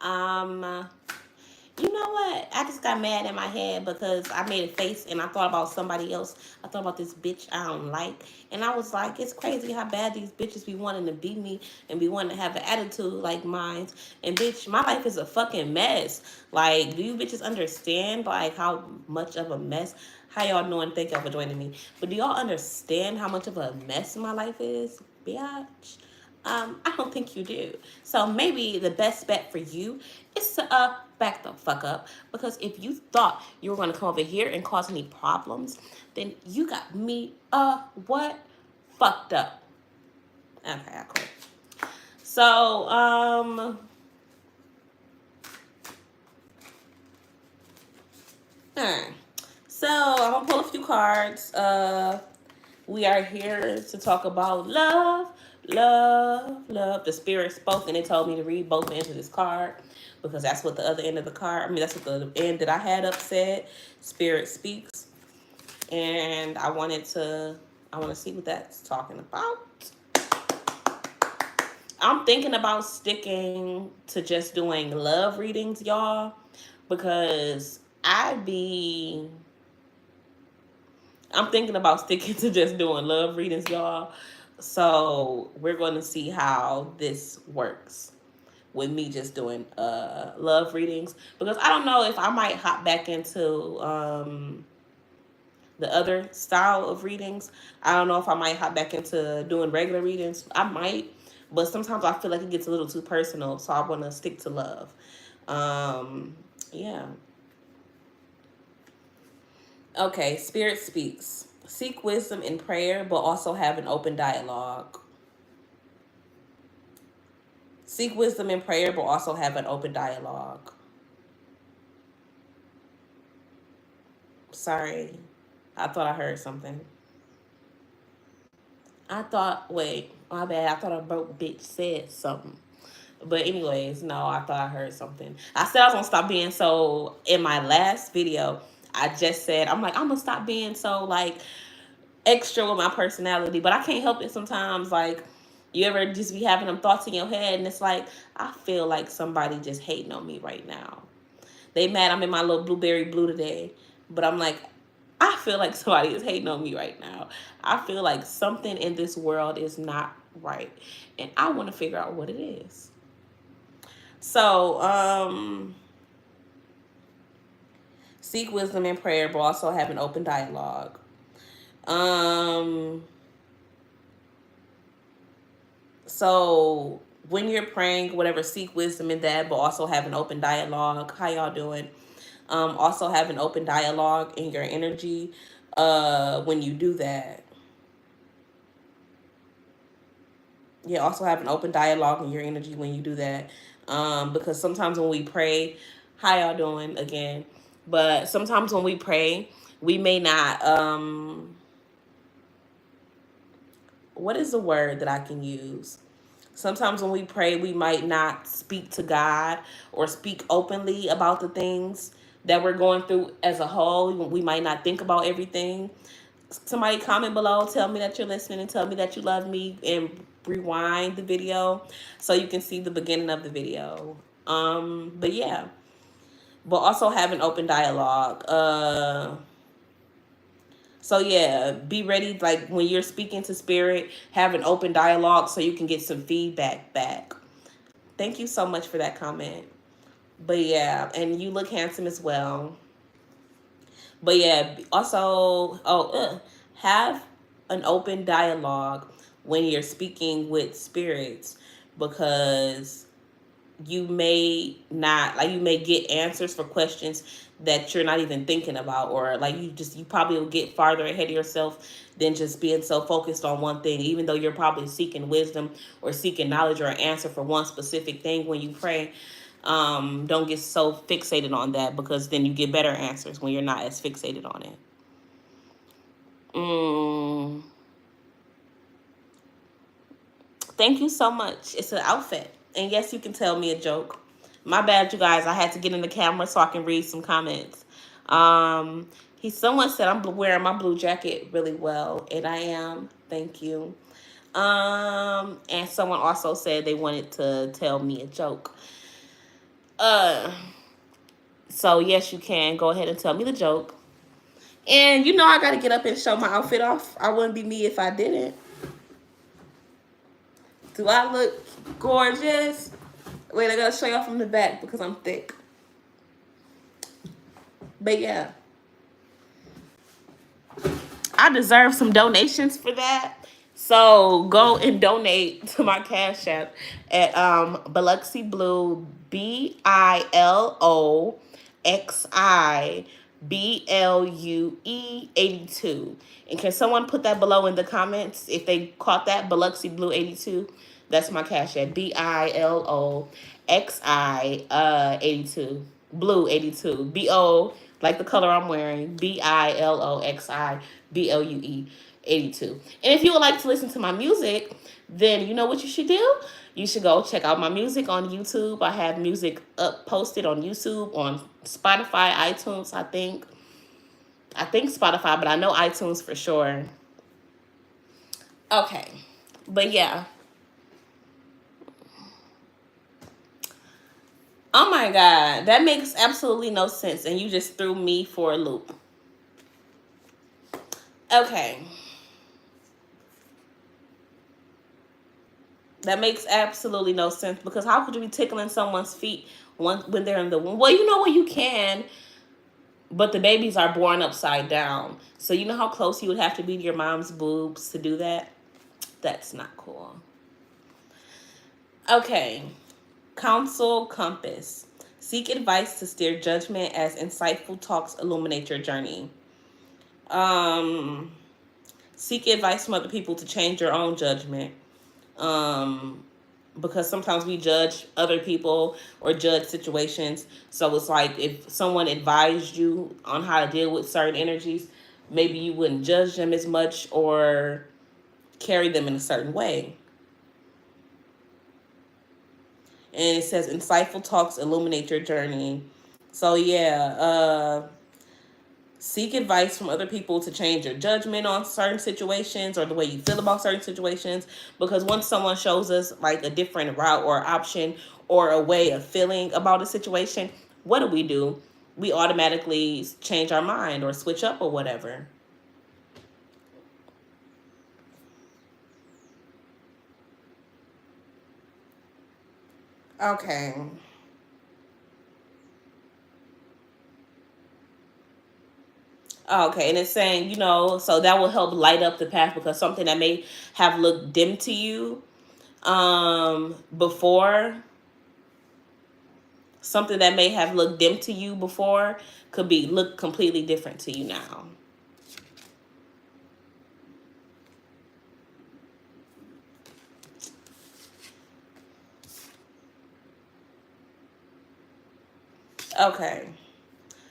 Um, you know what? I just got mad in my head because I made a face and I thought about somebody else. I thought about this bitch I don't like. And I was like, it's crazy how bad these bitches be wanting to be me and be wanting to have an attitude like mine. And bitch, my life is a fucking mess. Like, do you bitches understand like how much of a mess? How y'all doing? Thank y'all for joining me. But do y'all understand how much of a mess my life is? Bitch. I don't think you do. So maybe the best bet for you is to back the fuck up. Because if you thought you were gonna come over here and cause any problems, then you got me what? Fucked up. Okay, I quit. So, alright. So I'm gonna pull a few cards. We are here to talk about love, love, love. The spirit spoke and it told me to read both ends of this card because that's what the other end of the card, I mean, that's what the end that I had up said. Spirit speaks. And I want to see what that's talking about. I'm thinking about sticking to just doing love readings, y'all, because I'm thinking about sticking to just doing love readings, y'all. So we're going to see how this works with me just doing love readings, because I don't know if I might hop back into the other style of readings. I don't know if I might hop back into doing regular readings. I might, but sometimes I feel like it gets a little too personal, so I want to stick to love. Yeah. Okay, Spirit speaks. Seek wisdom in prayer, but also have an open dialogue. Seek wisdom in prayer, but also have an open dialogue. Sorry. I thought I heard something. Wait, my bad. I thought a broke bitch said something. But anyways, no, I thought I heard something. I said I was gonna stop being so. In my last video, I just said I'm gonna stop being so like extra with my personality, but I can't help it sometimes. Like, you ever just be having them thoughts in your head, and it's like I feel like somebody just hating on me right now. They mad I'm in my little blueberry blue today, but I'm like, I feel like somebody is hating on me right now. I feel like something in this world is not right, and I want to figure out what it is. So, seek wisdom in prayer, but also have an open dialogue. Um, so when you're praying, whatever, seek wisdom in that, but also have an open dialogue. How y'all doing? Also have an open dialogue in your energy. When you do that, yeah. Also have an open dialogue in your energy when you do that. Because sometimes when we pray, how y'all doing again? But sometimes when we pray, we may not. What is the word that I can use? Sometimes when we pray, we might not speak to God or speak openly about the things that we're going through as a whole. We might not think about everything. Somebody comment below, tell me that you're listening and tell me that you love me, and rewind the video so you can see the beginning of the video. But yeah, but also have an open dialogue. So yeah, be ready, like when you're speaking to spirit, have an open dialogue so you can get some feedback back. Thank you so much for that comment. But yeah, and you look handsome as well. But yeah, also, have an open dialogue when you're speaking with spirits, because you may not, like, you may get answers for questions that you're not even thinking about, or like you probably will get farther ahead of yourself than just being so focused on one thing, even though you're probably seeking wisdom or seeking knowledge or an answer for one specific thing when you pray. Don't get so fixated on that, because then you get better answers when you're not as fixated on it. mm, Thank you so much. It's an outfit. And yes, you can tell me a joke. My bad, you guys. I had to get in the camera so I can read some comments. Um, someone said I'm wearing my blue jacket really well, and I am. Thank you. And someone also said they wanted to tell me a joke. Uh, so yes, you can go ahead and tell me the joke. And you know I gotta get up and show my outfit off. I wouldn't be me if I didn't. Do I look gorgeous? Wait, I gotta show y'all from the back because I'm thick. But yeah, I deserve some donations for that. So go and donate to my Cash App at Biloxi Blue, BILOXI BLUE 82. And can someone put that below in the comments if they caught that? Biloxi Blue 82. That's my Cash App. BILOXI 82. Blue 82. BO, like the color I'm wearing. BILOXI BLUE 82. And if you would like to listen to my music, then you know what you should do? You should go check out my music on YouTube. I have music up posted on YouTube, on Spotify, iTunes, I think. I think Spotify, but I know iTunes for sure. Okay. But yeah. Oh my God. That makes absolutely no sense. And you just threw me for a loop. Okay. That makes absolutely no sense because how could you be tickling someone's feet when they're in the womb? Well, you know what, you can, but the babies are born upside down. So you know how close you would have to be to your mom's boobs to do that? That's not cool. Okay. Counsel Compass. Seek advice to steer judgment as insightful talks illuminate your journey. Seek advice from other people to change your own judgment. Because sometimes we judge other people or judge situations. So it's like if someone advised you on how to deal with certain energies, maybe you wouldn't judge them as much or carry them in a certain way. And it says insightful talks illuminate your journey. So yeah, seek advice from other people to change your judgment on certain situations or the way you feel about certain situations. Because once someone shows us like a different route or option or a way of feeling about a situation, what do? We automatically change our mind or switch up or whatever. Okay. Okay, and it's saying, so that will help light up the path because something that may have looked dim to you before, something that may have looked dim to you before could be look completely different to you now. Okay.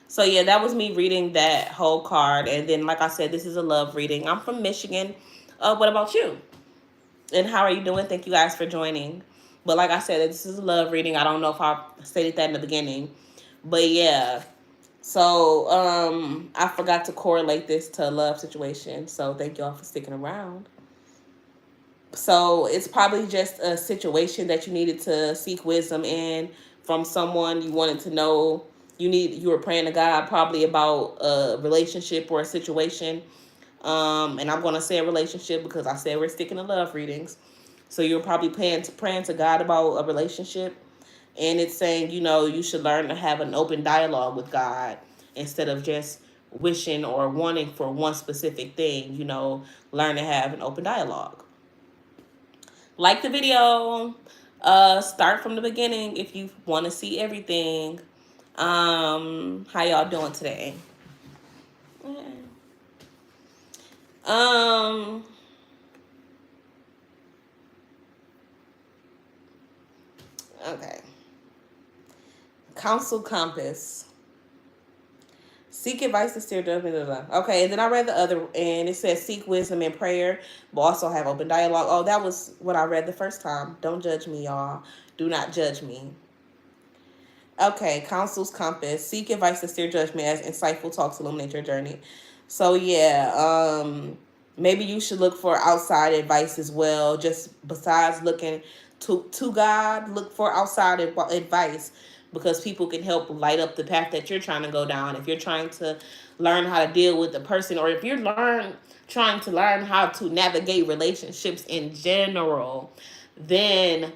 So yeah, that was me reading that whole card. And then like I said, this is a love reading. I'm from Michigan. What about you? And how are you doing? Thank you guys for joining. But like I said, this is a love reading. I don't know if I stated that in the beginning. But yeah. So I forgot to correlate this to a love situation. So thank y'all for sticking around. So it's probably just a situation that you needed to seek wisdom in from someone you wanted to know. You were praying to God probably about a relationship or a situation. And I'm gonna say a relationship because I said we're sticking to love readings. So you're probably praying to God about a relationship, and it's saying you should learn to have an open dialogue with God instead of just wishing or wanting for one specific thing. Learn to have an open dialogue. Like the video. Start from the beginning if you want to see everything. How y'all doing today? Um, okay. Counsel Compass. Seek advice to steer judgment. Okay, and then I read the other, and it says seek wisdom in prayer, but also have open dialogue. Oh, that was what I read the first time. Don't judge me, y'all. Do not judge me. Okay, Counsel's Compass. Seek advice to steer judgment as insightful talks illuminate your journey. So yeah, maybe you should look for outside advice as well. Just besides looking to God, look for outside advice because people can help light up the path that you're trying to go down. If you're trying to learn how to deal with the person, or if you're trying to learn how to navigate relationships in general, then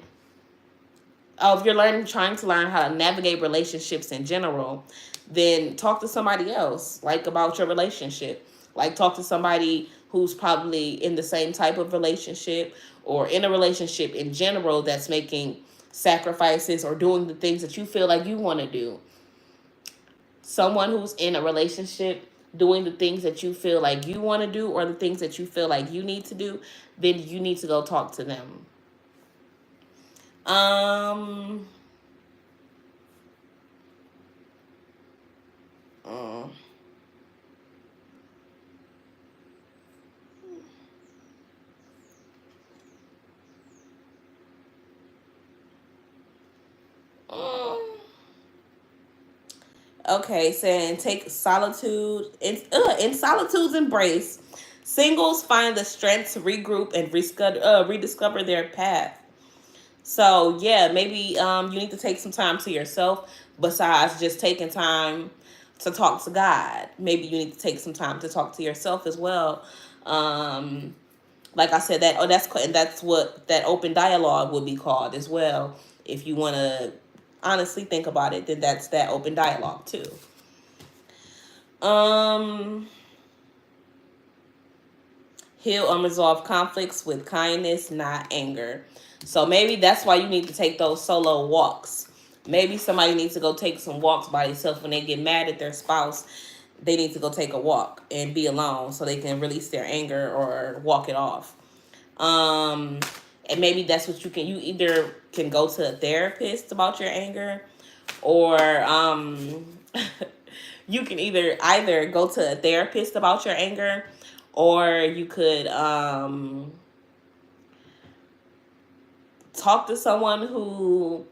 if you're trying to learn how to navigate relationships in general, then talk to somebody else, like, about your relationship. Like, talk to somebody who's probably in the same type of relationship, or in a relationship in general, that's making sacrifices or doing the things that you feel like you want to do. Someone who's in a relationship doing the things that you feel like you want to do, or the things that you feel like you need to do, then you need to go talk to them. Um uh, uh, okay, saying take solitude in solitude's embrace. Singles find the strength to regroup and rediscover their path. So yeah, maybe you need to take some time to yourself besides just taking time to talk to God. Maybe you need to take some time to talk to yourself as well. Um, like I said, that's what that open dialogue would be called as well. If you want to honestly think about it, then that's that open dialogue too. Um, Heal unresolved conflicts with kindness, not anger. So maybe that's why you need to take those solo walks. Maybe somebody needs to go take some walks by themselves when they get mad at their spouse. They need to go take a walk and be alone so they can release their anger or walk it off. Um, and maybe that's what you either can go to a therapist about your anger, or you can either go to a therapist about your anger, or you could talk to someone who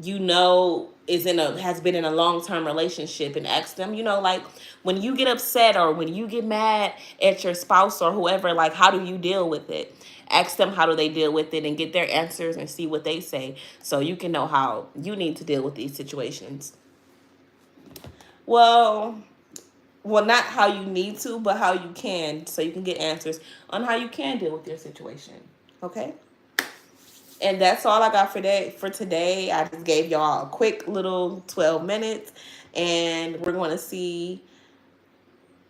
you know has been in a long-term relationship, and ask them, like, when you get upset or when you get mad at your spouse or whoever, like, how do you deal with it? Ask them how do they deal with it, and get their answers and see what they say, so you can know how you need to deal with these situations. Well well, not how you need to, but how you can, so you can get answers on how you can deal with your situation. Okay. And that's all I got for today. I just gave y'all a quick little 12 minutes, and we're going to see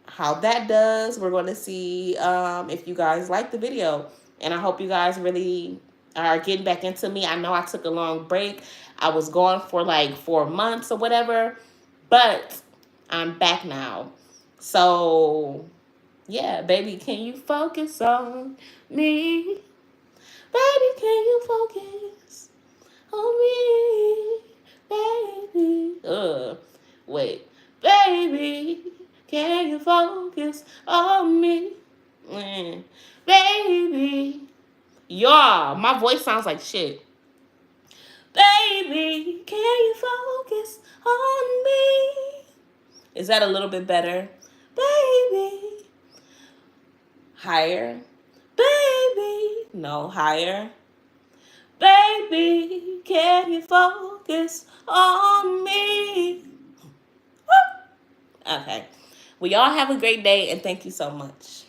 how that does. We're going to see if you guys like the video. And I hope you guys really are getting back into me. I know I took a long break. I was gone for like 4 months or whatever, but I'm back now. So, yeah, baby, can you focus on me? Baby, can you focus on me? Baby. Wait. Baby, can you focus on me? Mm. Baby. Y'all, my voice sounds like shit. Baby, can you focus on me? Is that a little bit better? Baby. Higher. Baby. No, higher. Baby, can you focus on me? Woo! Okay. Well, y'all have a great day, and thank you so much.